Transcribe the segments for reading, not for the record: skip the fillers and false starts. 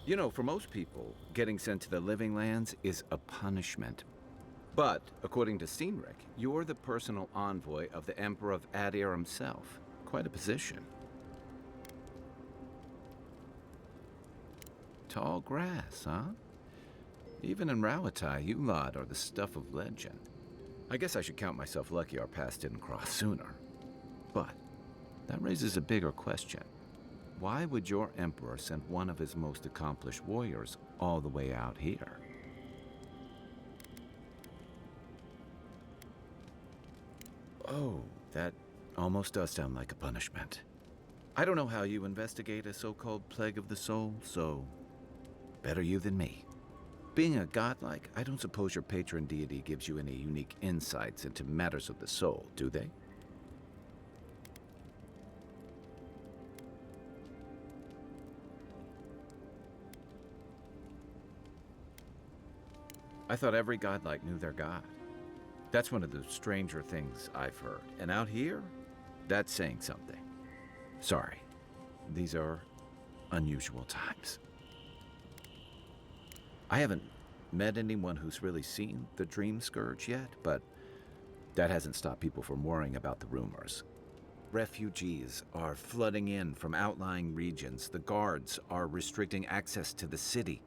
You know, for most people, getting sent to the Living Lands is a punishment. But, according to Cynric, you're the personal envoy of the Emperor of Adir himself. Quite a position. Tall grass, huh? Even in Rawatai, you lot are the stuff of legend. I guess I should count myself lucky our paths didn't cross sooner. But that raises a bigger question. Why would your emperor send one of his most accomplished warriors all the way out here? Oh, that almost does sound like a punishment. I don't know how you investigate a so-called plague of the soul, so better you than me. Being a godlike, I don't suppose your patron deity gives you any unique insights into matters of the soul, do they? I thought every godlike knew their god. That's one of the stranger things I've heard. And out here, that's saying something. Sorry, these are unusual times. I haven't met anyone who's really seen the Dream Scourge yet, but that hasn't stopped people from worrying about the rumors. Refugees are flooding in from outlying regions. The guards are restricting access to the city.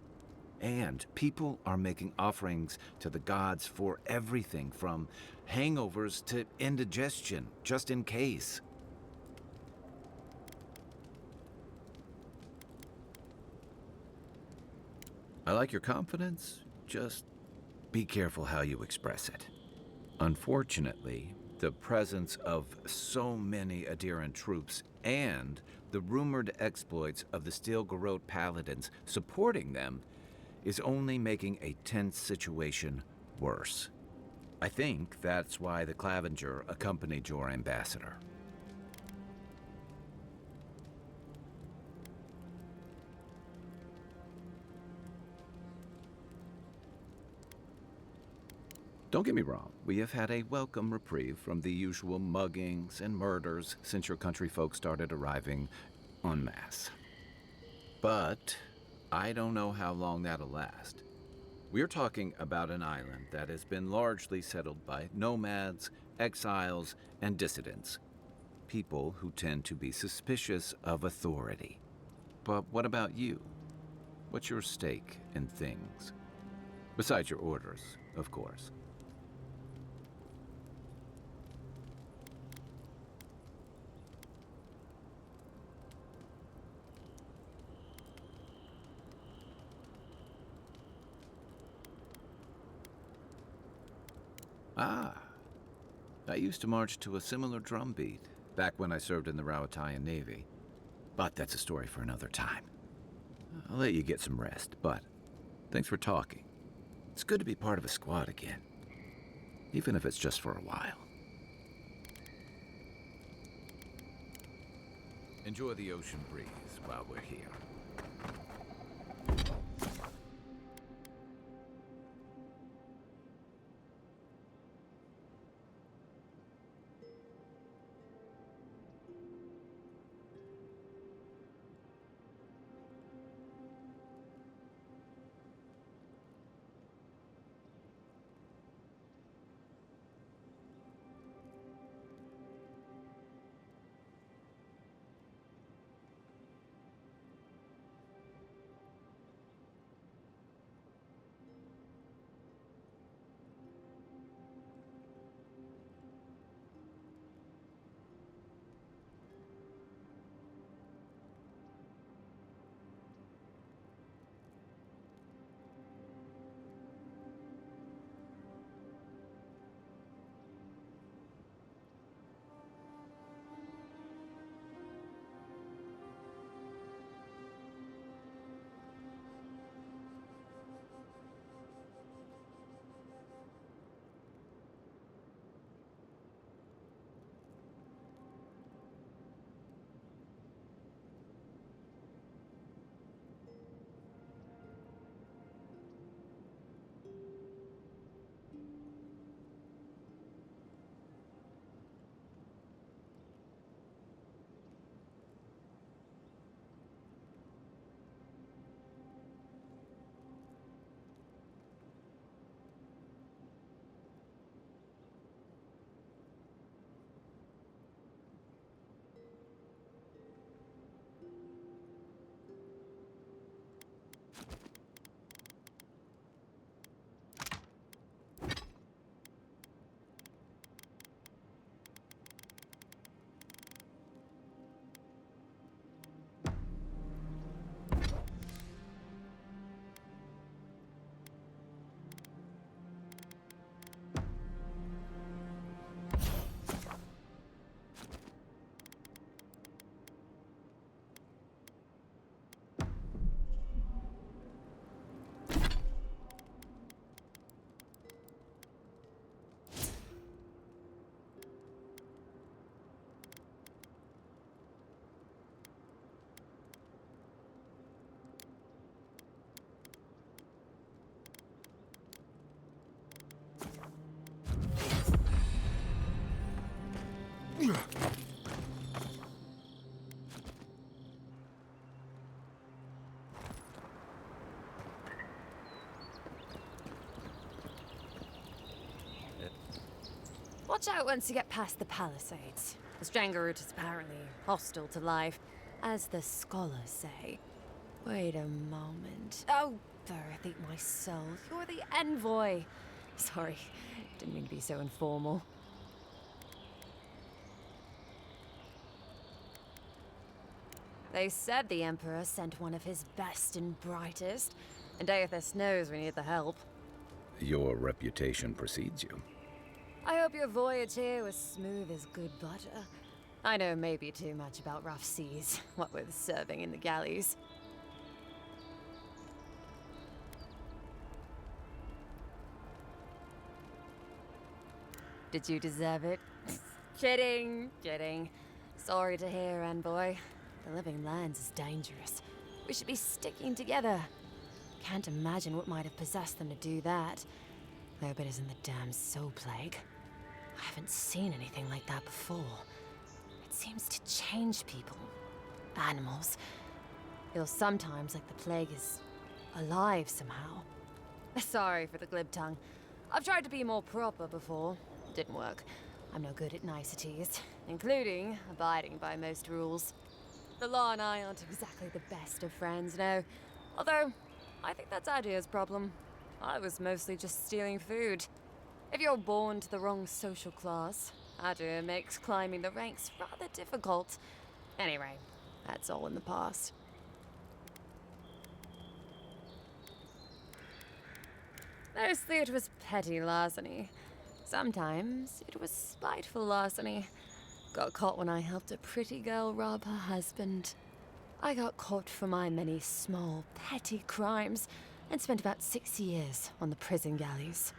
And people are making offerings to the gods for everything from hangovers to indigestion, just in case. I like your confidence, just be careful how you express it. Unfortunately, the presence of so many Adiran troops and the rumored exploits of the Steel Garrote paladins supporting them is only making a tense situation worse. I think that's why the Clavenger accompanied your ambassador. Don't get me wrong, we have had a welcome reprieve from the usual muggings and murders since your country folk started arriving en masse. But I don't know how long that'll last. We're talking about an island that has been largely settled by nomads, exiles, and dissidents. People who tend to be suspicious of authority. But what about you? What's your stake in things? Besides your orders, of course. Ah, I used to march to a similar drumbeat back when I served in the Rawatayan Navy. But that's a story for another time. I'll let you get some rest, but thanks for talking. It's good to be part of a squad again, even if it's just for a while. Enjoy the ocean breeze while we're here. Watch out once you get past the palisades. The Stranger route is apparently hostile to life, as the scholars say. Wait a moment. Oh, Earth, eat my soul. You're the envoy. Sorry, didn't mean to be so informal. They said the Emperor sent one of his best and brightest, and Aethys knows we need the help. Your reputation precedes you. I hope your voyage here was smooth as good butter. I know maybe too much about rough seas, what with serving in the galleys. Did you deserve it? Kidding, kidding. Sorry to hear, envoy. The living lands is dangerous. We should be sticking together. Can't imagine what might have possessed them to do that. I hope it isn't the damn soul plague. I haven't seen anything like that before. It seems to change people. Animals. Feels sometimes like the plague is alive somehow. Sorry for the glib tongue. I've tried to be more proper before. Didn't work. I'm no good at niceties, including abiding by most rules. The law and I aren't exactly the best of friends, no. Although, I think that's Adia's problem. I was mostly just stealing food. If you're born to the wrong social class, Adia makes climbing the ranks rather difficult. Anyway, that's all in the past. Mostly it was petty larceny. Sometimes it was spiteful larceny. Got caught when I helped a pretty girl rob her husband. I got caught for my many small, petty crimes and spent about 6 years on the prison galleys.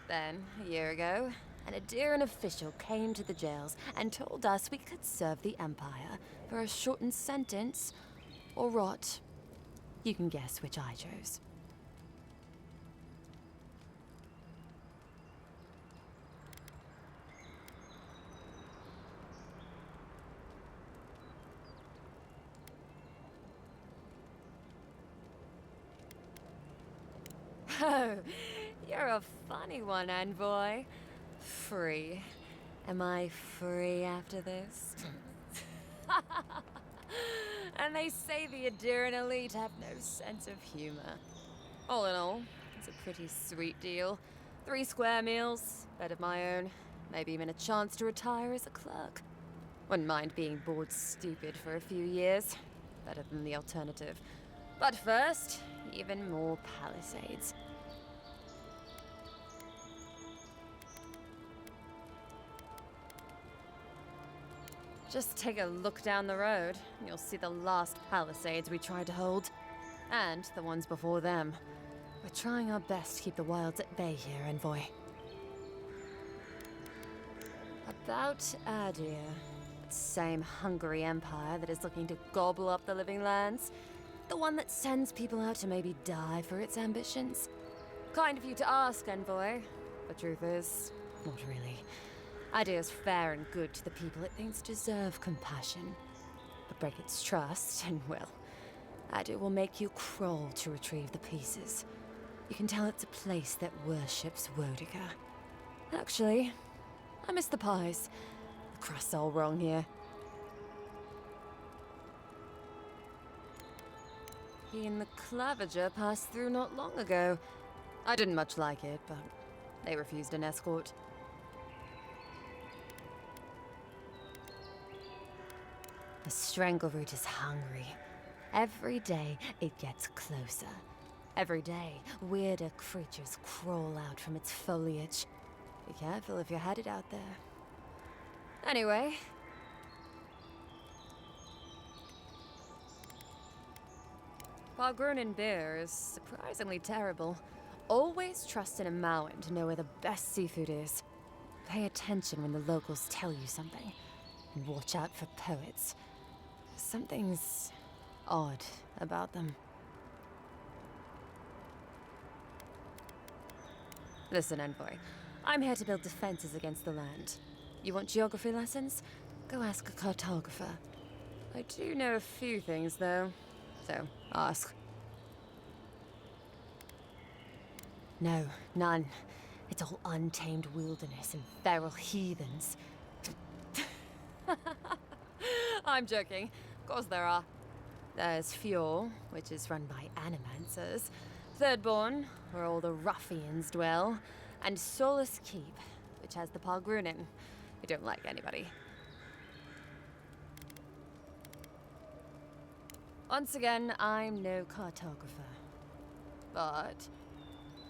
Then, a year ago, an Adiran official came to the jails and told us we could serve the Empire for a shortened sentence or rot. You can guess which I chose. Oh, you're a funny one, envoy. Free. Am I free after this? And they say the Adiran elite have no sense of humor. All in all, it's a pretty sweet deal. 3 square meals, bed of my own, maybe even a chance to retire as a clerk. Wouldn't mind being bored stupid for a few years. Better than the alternative. But first, even more palisades. Just take a look down the road, and you'll see the last palisades we tried to hold. And the ones before them. We're trying our best to keep the wilds at bay here, envoy. About Adia. Same hungry empire that is looking to gobble up the living lands. The one that sends people out to maybe die for its ambitions. Kind of you to ask, envoy. The truth is, not really. Adia's fair and good to the people it thinks deserve compassion. But break its trust, and well, Adia will make you crawl to retrieve the pieces. You can tell it's a place that worships Wodica. Actually, I miss the pies. The crust's all wrong here. He and the Clavager passed through not long ago. I didn't much like it, but they refused an escort. The Strangleroot is hungry. Every day, it gets closer. Every day, weirder creatures crawl out from its foliage. Be careful if you're headed out there. Anyway. Palgrunin beer is surprisingly terrible. Always trust in a Mauen to know where the best seafood is. Pay attention when the locals tell you something. And watch out for poets. Something's odd about them. Listen, envoy. I'm here to build defenses against the land. You want geography lessons? Go ask a cartographer. I do know a few things, though. So, ask. No, none. It's all untamed wilderness and feral heathens. I'm joking. Of course there are. There's Fjord, which is run by animancers. Thirdborn, where all the ruffians dwell. And Solus Keep, which has the Pargrunin, who don't like anybody. Once again, I'm no cartographer. But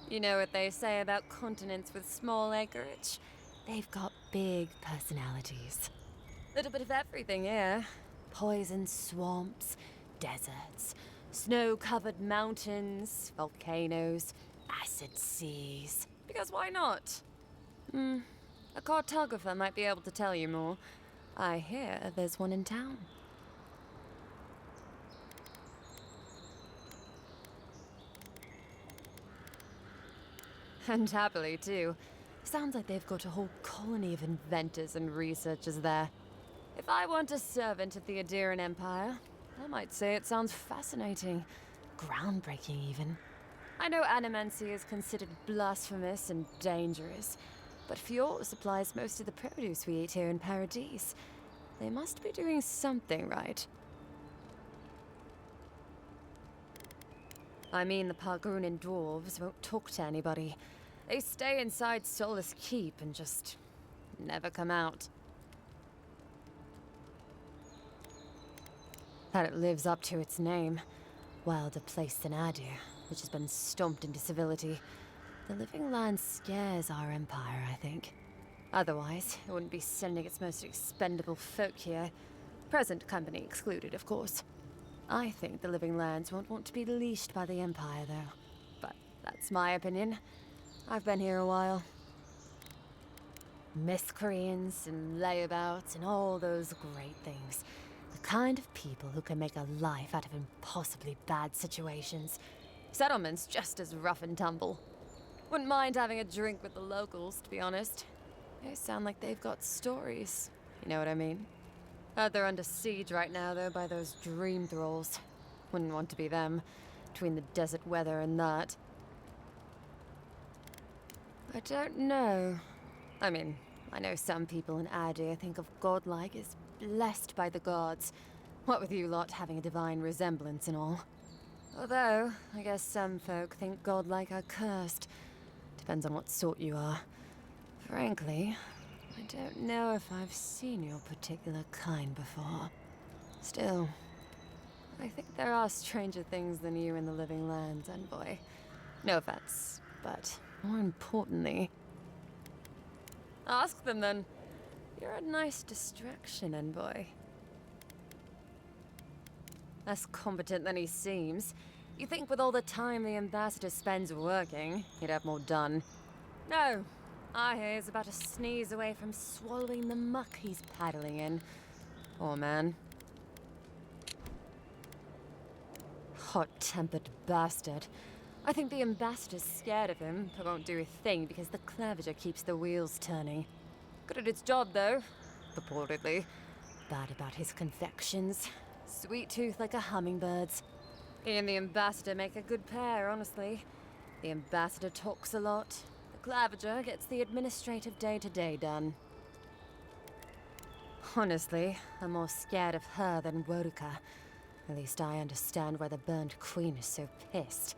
you know what they say about continents with small acreage? They've got big personalities. Little bit of everything here. Poison swamps, deserts, snow-covered mountains, volcanoes, acid seas. Because why not? A cartographer might be able to tell you more. I hear there's one in town. And happily, too. Sounds like they've got a whole colony of inventors and researchers there. If I weren't a servant of the Adirian Empire, I might say it sounds fascinating. Groundbreaking, even. I know animancy is considered blasphemous and dangerous, but Fjord supplies most of the produce we eat here in Paradise. They must be doing something right. I mean, the Pargrunin dwarves won't talk to anybody. They stay inside Solus Keep and just never come out. That it lives up to its name. Wilder place than Adir, which has been stomped into civility. The living land scares our empire, I think. Otherwise, it wouldn't be sending its most expendable folk here. Present company excluded, of course. I think the living lands won't want to be leashed by the empire, though. But that's my opinion. I've been here a while. Miscreants and layabouts and all those great things. The kind of people who can make a life out of impossibly bad situations. Settlements just as rough and tumble. Wouldn't mind having a drink with the locals, to be honest. They sound like they've got stories. You know what I mean? Heard they're under siege right now, though, by those Dreamthralls. Wouldn't want to be them, between the desert weather and that. I don't know. I mean, I know some people in Adir think of godlike as blessed by the gods. What with you lot having a divine resemblance and all. Although, I guess some folk think godlike are cursed. Depends on what sort you are. Frankly, I don't know if I've seen your particular kind before. Still, I think there are stranger things than you in the living lands, envoy. No offense, but more importantly... Ask them then. You're a nice distraction, envoy. Less competent than he seems. You think with all the time the ambassador spends working, he'd have more done. No. I hear he's about to sneeze away from swallowing the muck he's paddling in. Poor man. Hot-tempered bastard. I think the ambassador's scared of him, but won't do a thing because the Clavager keeps the wheels turning. Good at its job, though. Purportedly. Bad about his confections. Sweet tooth like a hummingbird's. He and the ambassador make a good pair, honestly. The ambassador talks a lot. The Clavager gets the administrative day-to-day done. Honestly, I'm more scared of her than Wodica. At least I understand why the Burnt Queen is so pissed.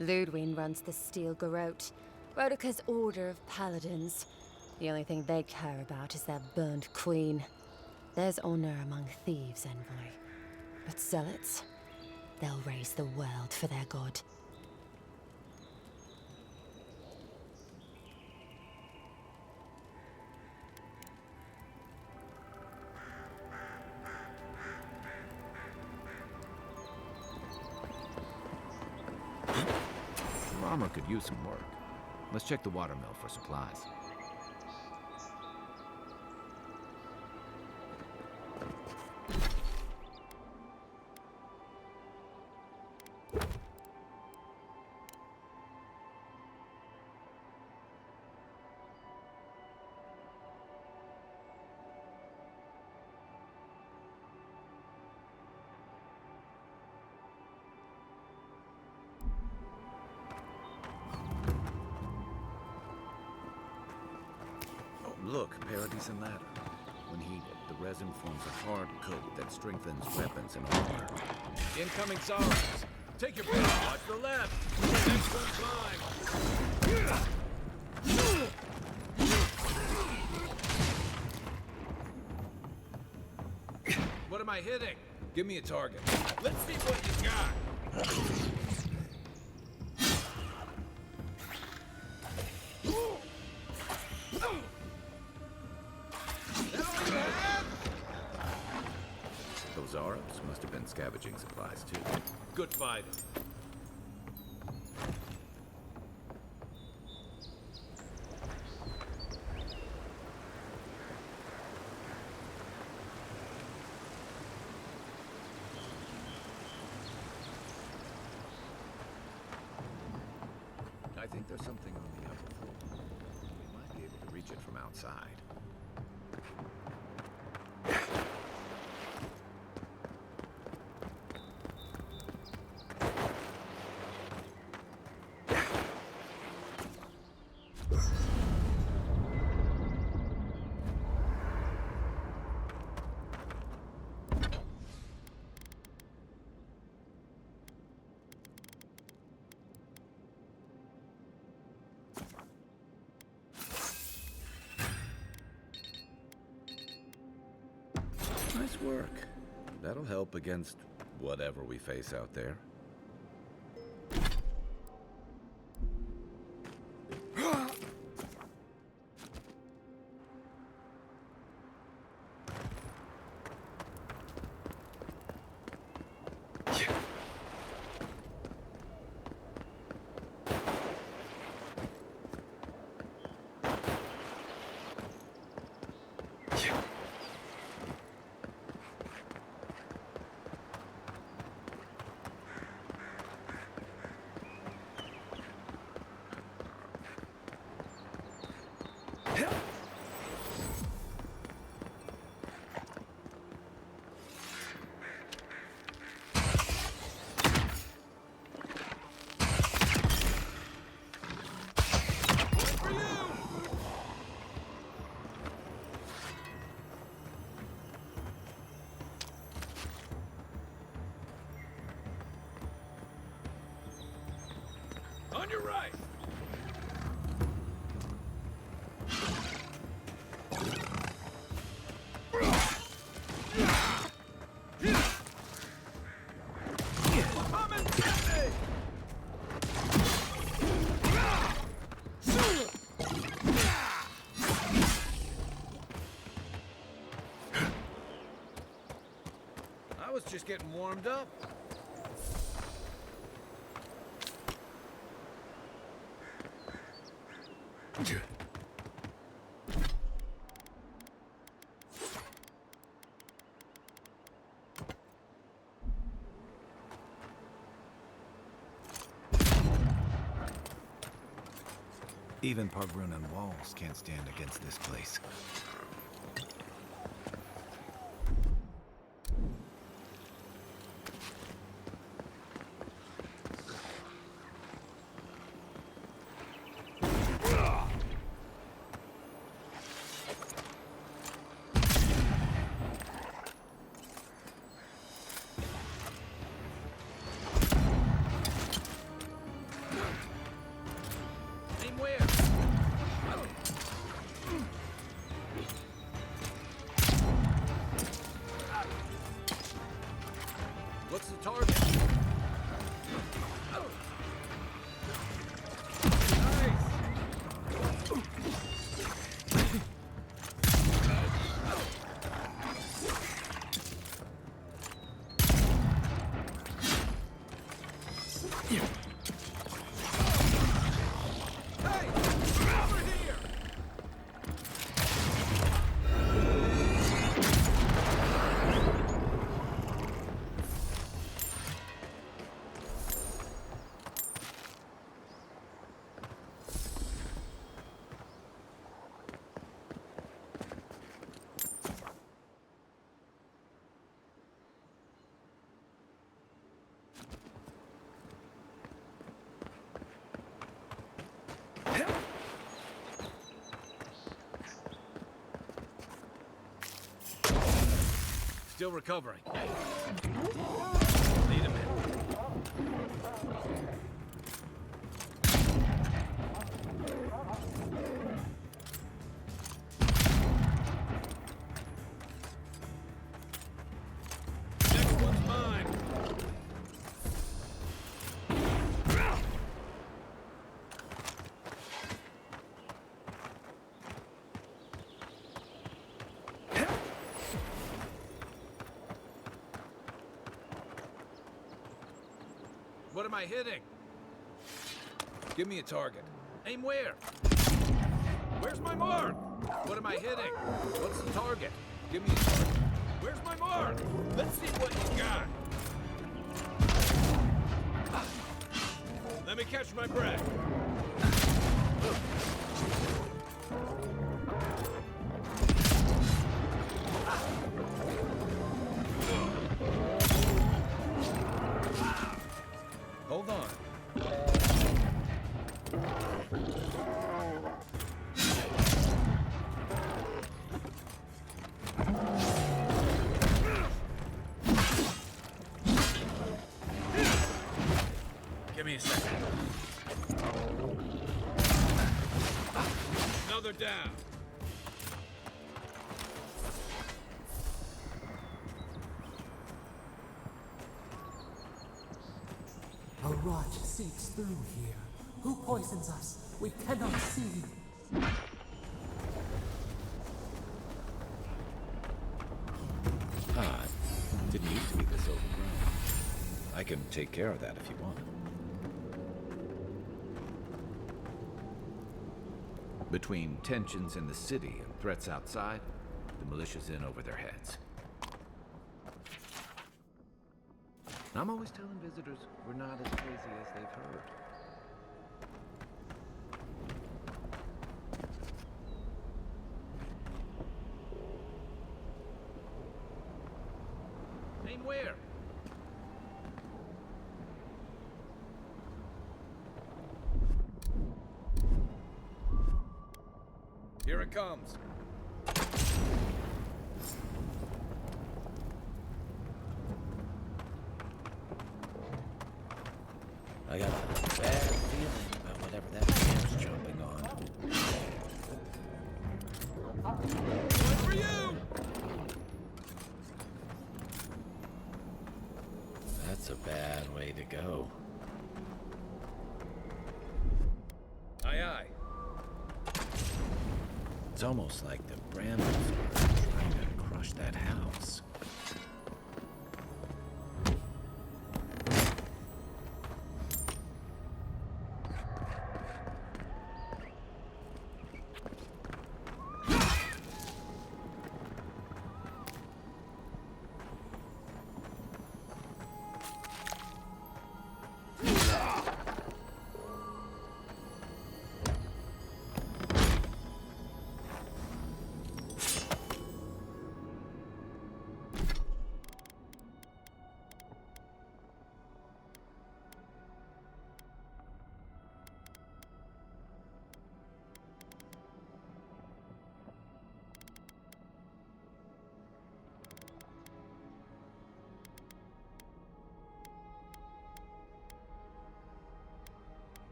Ludwig runs the Steel Garrote, Wodica's order of paladins. The only thing they care about is their Burnt Queen. There's honor among thieves, envoy. But zealots, they'll raise the world for their god. Your armor could use some work. Let's check the watermill for supplies. Look, Paradise ladder. When heated, the resin forms a hard coat that strengthens weapons and armor. Incoming Zorros. Take your pick. Watch the left. Next one climb. What am I hitting? Give me a target. Let's see what you got. Those Arabs must have been scavenging supplies, too. Good fighting. I think there's something on the upper floor. We might be able to reach it from outside. Nice work. That'll help against whatever we face out there. On your right. I was just getting warmed up. Even Pargrunan walls can't stand against this place. Aim where? What's the target? Still recovering. Need a minute. Next one's mine. What am I hitting? Give me a target. Aim where? Where's my mark? What am I hitting? What's the target? Give me a target. Where's my mark? Let's see what you got. Let me catch my breath. Hold on. Give me a second. Another down. A rot seeps through here. Who poisons us? We cannot see. Ah, didn't used to be this overgrown. I can take care of that if you want. Between tensions in the city and threats outside, the militia's in over their heads. I'm always telling visitors we're not as crazy as they've heard. Aim where? Here it comes. I got a bad feeling about whatever that man's jumping on. One for you! That's a bad way to go. Aye, aye. It's almost like the brambles are trying to crush that house.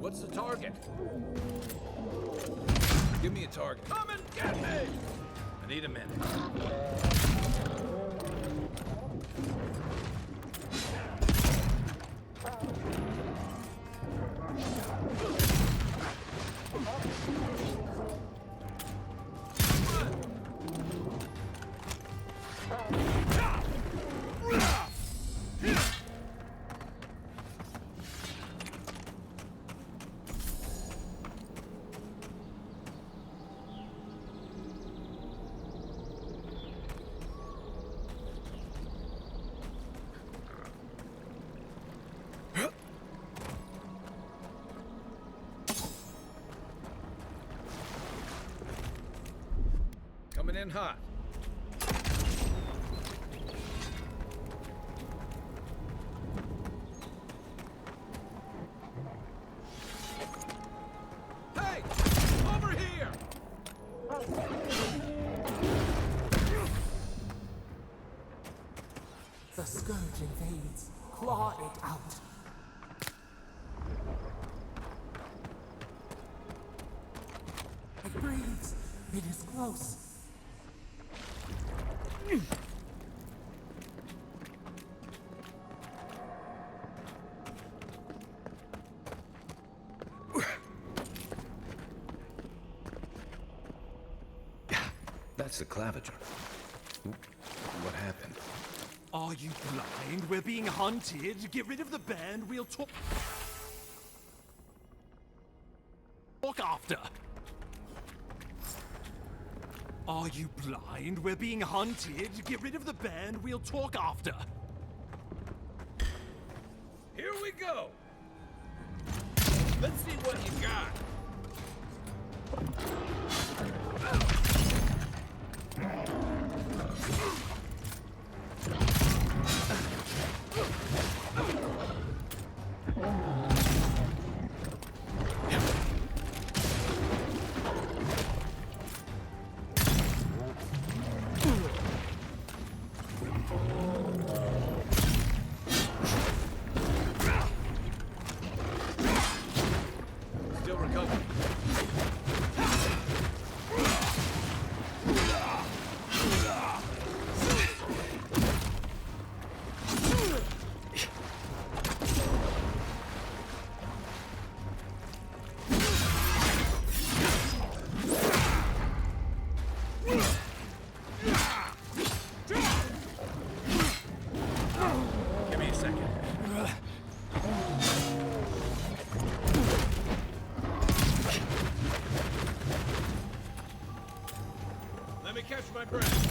What's the target? Give me a target. Come and get me! I need a minute. Coming in hot. blades. Claw it out. It breathes. It is close. That's the claviger. What happened? Are you blind? We're being hunted. Get rid of the band. We'll talk after. Are you blind? We're being hunted. Get rid of the band. We'll talk after. Here we go. Let's see what you got. Still recovering. Give me a second. Let me catch my breath.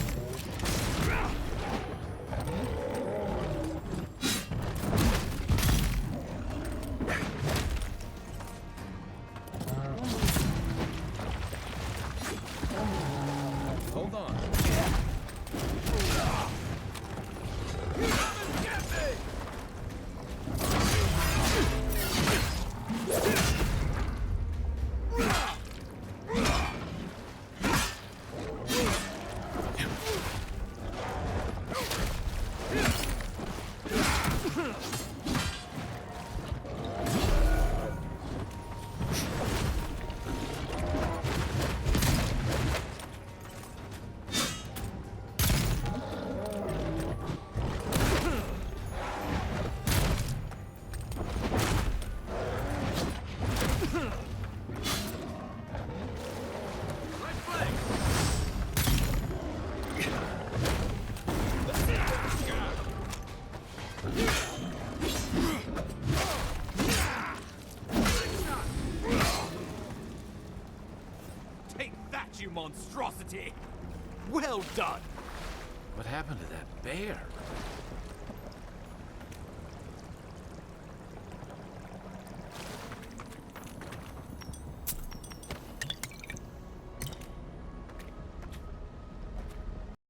Hold on. Come and get me! Right flank! Let's see what you got. Take that, you monstrosity! Well done! What happened to that bear?